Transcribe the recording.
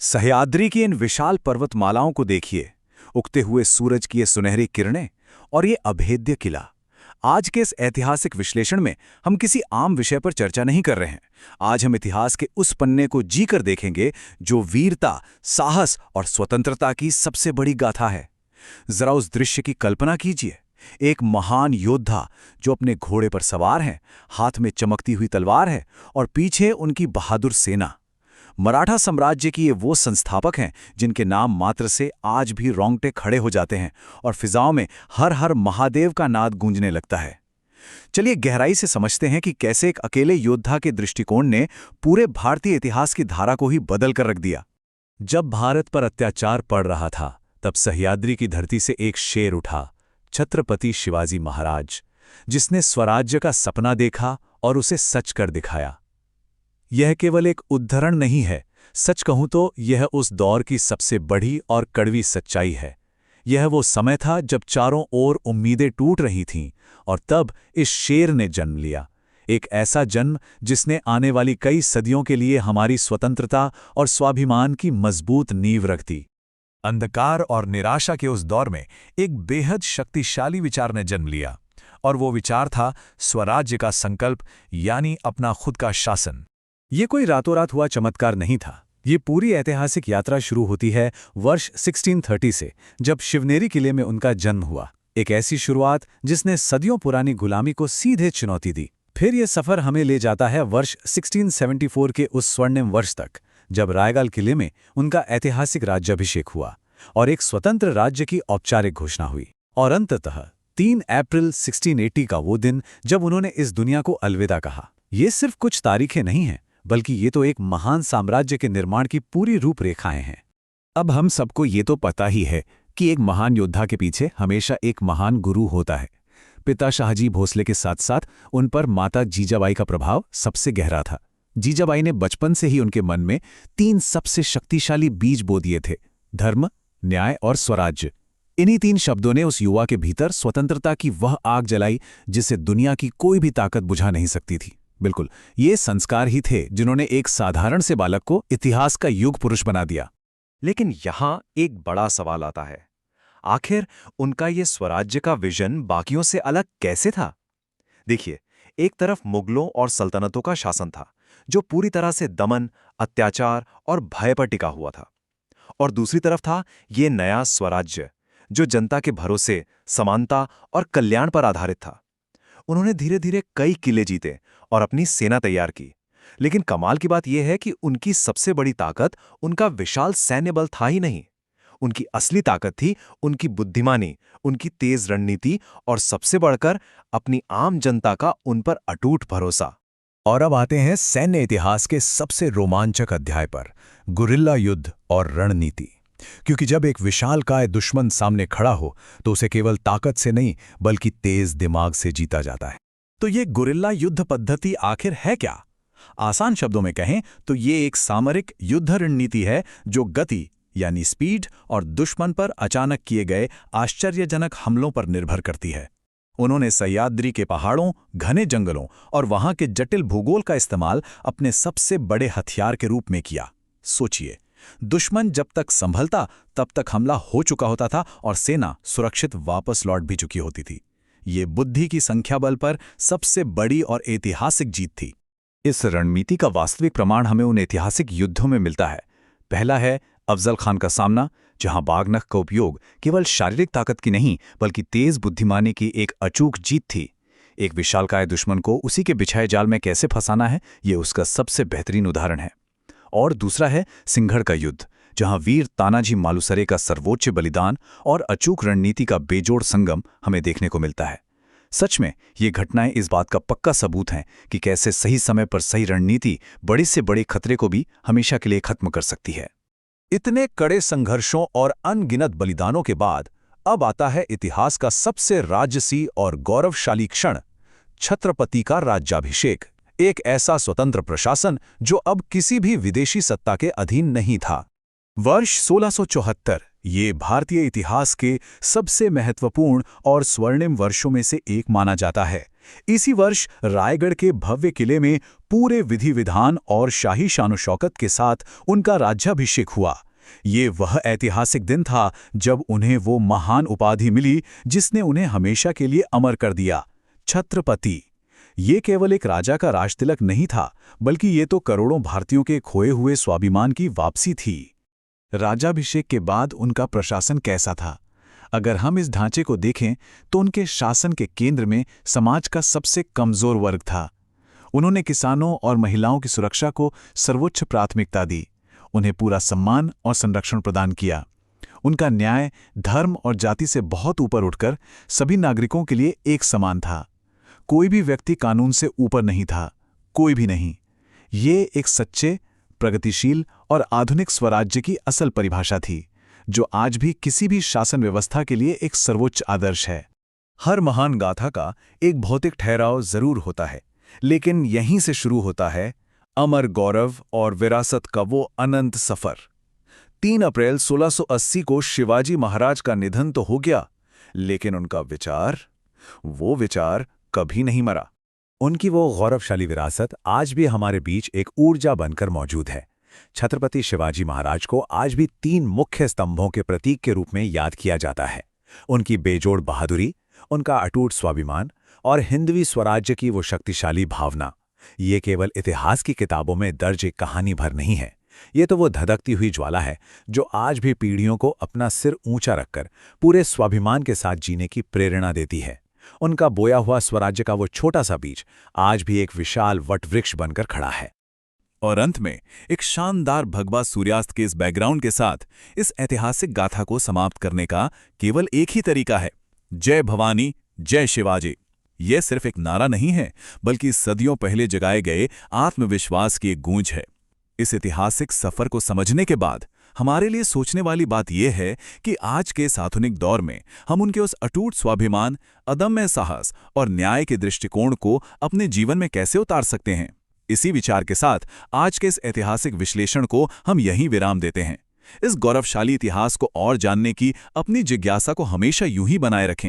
सह्याद्री की इन विशाल पर्वतमालाओं को देखिए, उगते हुए सूरज की ये सुनहरी किरणें और ये अभेद्य किला। आज के इस ऐतिहासिक विश्लेषण में हम किसी आम विषय पर चर्चा नहीं कर रहे हैं। आज हम इतिहास के उस पन्ने को जीकर देखेंगे जो वीरता, साहस और स्वतंत्रता की सबसे बड़ी गाथा है। जरा उस दृश्य की कल्पना कीजिए। एक महान योद्धा जो अपने घोड़े पर सवार हैं, हाथ में चमकती हुई तलवार है और पीछे उनकी बहादुर सेना। मराठा साम्राज्य की ये वो संस्थापक हैं जिनके नाम मात्र से आज भी रोंगटे खड़े हो जाते हैं और फिजाओं में हर हर महादेव का नाद गूंजने लगता है। चलिए गहराई से समझते हैं कि कैसे एक अकेले योद्धा के दृष्टिकोण ने पूरे भारतीय इतिहास की धारा को ही बदल कर रख दिया। जब भारत पर अत्याचार पड़ रहा था, तब सह्याद्री की धरती से एक शेर उठा, छत्रपति शिवाजी महाराज, जिसने स्वराज्य का सपना देखा और उसे सच कर दिखाया। यह केवल एक उद्धरण नहीं है, सच कहूं तो यह उस दौर की सबसे बड़ी और कड़वी सच्चाई है। यह वो समय था जब चारों ओर उम्मीदें टूट रही थीं और तब इस शेर ने जन्म लिया। एक ऐसा जन्म जिसने आने वाली कई सदियों के लिए हमारी स्वतंत्रता और स्वाभिमान की मजबूत नींव रख दी। अंधकार और निराशा के उस दौर में एक बेहद शक्तिशाली विचार ने जन्म लिया, और वो विचार था स्वराज्य का संकल्प, यानी अपना खुद का शासन। ये कोई रातों रात हुआ चमत्कार नहीं था। ये पूरी ऐतिहासिक यात्रा शुरू होती है वर्ष 1630 से, जब शिवनेरी किले में उनका जन्म हुआ। एक ऐसी शुरुआत जिसने सदियों पुरानी गुलामी को सीधे चुनौती दी। फिर ये सफर हमें ले जाता है वर्ष 1674 के उस स्वर्णिम वर्ष तक, जब रायगढ़ किले में उनका ऐतिहासिक राज्याभिषेक हुआ और एक स्वतंत्र राज्य की औपचारिक घोषणा हुई। और अंततः 3 अप्रैल 1680 का वो दिन जब उन्होंने इस दुनिया को अलविदा कहा। ये सिर्फ कुछ तारीखें नहीं हैं, बल्कि ये तो एक महान साम्राज्य के निर्माण की पूरी रूपरेखाएं हैं। अब हम सबको ये तो पता ही है कि एक महान योद्धा के पीछे हमेशा एक महान गुरु होता है। पिता शाहजी भोसले के साथ साथ उन पर माता जीजाबाई का प्रभाव सबसे गहरा था। जीजाबाई ने बचपन से ही उनके मन में 3 सबसे शक्तिशाली बीज बो दिए थे: धर्म, न्याय और स्वराज्य। इन्हीं 3 शब्दों ने उस युवा के भीतर स्वतंत्रता की वह आग जलाई जिसे दुनिया की कोई भी ताकत बुझा नहीं सकती थी। बिल्कुल, ये संस्कार ही थे जिन्होंने एक साधारण से बालक को इतिहास का युग पुरुष बना दिया। लेकिन यहां एक बड़ा सवाल आता है, आखिर उनका ये स्वराज्य का विजन बाकियों से अलग कैसे था? देखिए, एक तरफ मुगलों और सल्तनतों का शासन था जो पूरी तरह से दमन, अत्याचार और भय पर टिका हुआ था, और दूसरी तरफ था ये नया स्वराज्य जो जनता के भरोसे, समानता और कल्याण पर आधारित था। उन्होंने धीरे धीरे कई किले जीते और अपनी सेना तैयार की, लेकिन कमाल की बात यह है कि उनकी सबसे बड़ी ताकत उनका विशाल सैन्य बल था ही नहीं। उनकी असली ताकत थी उनकी बुद्धिमानी, उनकी तेज रणनीति और सबसे बढ़कर अपनी आम जनता का उन पर अटूट भरोसा। और अब आते हैं सैन्य इतिहास के सबसे रोमांचक अध्याय पर, गुरिल्ला युद्ध और रणनीति। क्योंकि जब एक विशालकाय दुश्मन सामने खड़ा हो तो उसे केवल ताकत से नहीं बल्कि तेज दिमाग से जीता जाता है। तो ये गुरिल्ला युद्ध पद्धति आखिर है क्या? आसान शब्दों में कहें तो ये एक सामरिक युद्ध रणनीति है जो गति यानी स्पीड और दुश्मन पर अचानक किए गए आश्चर्यजनक हमलों पर निर्भर करती है। उन्होंने सह्याद्री के पहाड़ों, घने जंगलों और वहां के जटिल भूगोल का इस्तेमाल अपने सबसे बड़े हथियार के रूप में किया। सोचिए, दुश्मन जब तक संभलता तब तक हमला हो चुका होता था और सेना सुरक्षित वापस लौट भी चुकी होती थी। ये बुद्धि की संख्या बल पर सबसे बड़ी और ऐतिहासिक जीत थी। इस रणनीति का वास्तविक प्रमाण हमें उन ऐतिहासिक युद्धों में मिलता है। पहला है अफजल खान का सामना, जहां बागनख का उपयोग केवल शारीरिक ताकत की नहीं बल्कि तेज बुद्धिमानी की एक अचूक जीत थी। एक विशालकाय दुश्मन को उसी के बिछाए जाल में कैसे फंसाना है, ये उसका सबसे बेहतरीन उदाहरण है। और दूसरा है सिंघड़ का युद्ध, जहां वीर तानाजी मालुसरे का सर्वोच्च बलिदान और अचूक रणनीति का बेजोड़ संगम हमें देखने को मिलता है। सच में ये घटनाएं इस बात का पक्का सबूत हैं कि कैसे सही समय पर सही रणनीति बड़े से बड़े खतरे को भी हमेशा के लिए खत्म कर सकती है। इतने कड़े संघर्षों और अनगिनत बलिदानों के बाद अब आता है इतिहास का सबसे राजसी और गौरवशाली क्षण, छत्रपति का राज्याभिषेक। एक ऐसा स्वतंत्र प्रशासन जो अब किसी भी विदेशी सत्ता के अधीन नहीं था। वर्ष 1674 ये भारतीय इतिहास के सबसे महत्वपूर्ण और स्वर्णिम वर्षों में से एक माना जाता है। इसी वर्ष रायगढ़ के भव्य किले में पूरे विधि विधान और शाही शान शौकत के साथ उनका राज्याभिषेक हुआ। ये वह ऐतिहासिक दिन था जब उन्हें वो महान उपाधि मिली जिसने उन्हें हमेशा के लिए अमर कर दिया, छत्रपति। ये केवल एक राजा का राजतिलक नहीं था, बल्कि ये तो करोड़ों भारतीयों के खोए हुए स्वाभिमान की वापसी थी। राज्याभिषेक के बाद उनका प्रशासन कैसा था? अगर हम इस ढांचे को देखें तो उनके शासन के केंद्र में समाज का सबसे कमजोर वर्ग था। उन्होंने किसानों और महिलाओं की सुरक्षा को सर्वोच्च प्राथमिकता दी, उन्हें पूरा सम्मान और संरक्षण प्रदान किया। उनका न्याय धर्म और जाति से बहुत ऊपर उठकर सभी नागरिकों के लिए एक समान था। कोई भी व्यक्ति कानून से ऊपर नहीं था, कोई भी नहीं। ये एक सच्चे, प्रगतिशील और आधुनिक स्वराज्य की असल परिभाषा थी, जो आज भी किसी भी शासन व्यवस्था के लिए एक सर्वोच्च आदर्श है। हर महान गाथा का एक भौतिक ठहराव जरूर होता है, लेकिन यहीं से शुरू होता है अमर गौरव और विरासत का वो अनंत सफर। 3 अप्रैल 1680 को शिवाजी महाराज का निधन तो हो गया, लेकिन उनका वो विचार कभी नहीं मरा। उनकी वो गौरवशाली विरासत आज भी हमारे बीच एक ऊर्जा बनकर मौजूद है। छत्रपति शिवाजी महाराज को आज भी 3 मुख्य स्तंभों के प्रतीक के रूप में याद किया जाता है। उनकी बेजोड़ बहादुरी, उनका अटूट स्वाभिमान और हिंदवी स्वराज्य की वो शक्तिशाली भावना। ये केवल इतिहास की किताबों में दर्ज एक कहानी भर नहीं है, ये तो वो धधकती हुई ज्वाला है जो आज भी पीढ़ियों को अपना सिर ऊंचा रखकर पूरे स्वाभिमान के साथ जीने की प्रेरणा देती है। उनका बोया हुआ स्वराज्य का वो छोटा सा बीज आज भी एक विशाल वटवृक्ष बनकर खड़ा है। और अंत में एक शानदार भगवा सूर्यास्त के इस बैकग्राउंड के साथ इस ऐतिहासिक गाथा को समाप्त करने का केवल एक ही तरीका है, जय भवानी, जय शिवाजी। यह सिर्फ एक नारा नहीं है, बल्कि सदियों पहले जगाए गए आत्मविश्वास की एक गूंज है। इस ऐतिहासिक सफर को समझने के बाद हमारे लिए सोचने वाली बात यह है कि आज के इस आधुनिक दौर में हम उनके उस अटूट स्वाभिमान, अदम्य साहस और न्याय के दृष्टिकोण को अपने जीवन में कैसे उतार सकते हैं। इसी विचार के साथ आज के इस ऐतिहासिक विश्लेषण को हम यहीं विराम देते हैं। इस गौरवशाली इतिहास को और जानने की अपनी जिज्ञासा को हमेशा यूं ही बनाए रखें।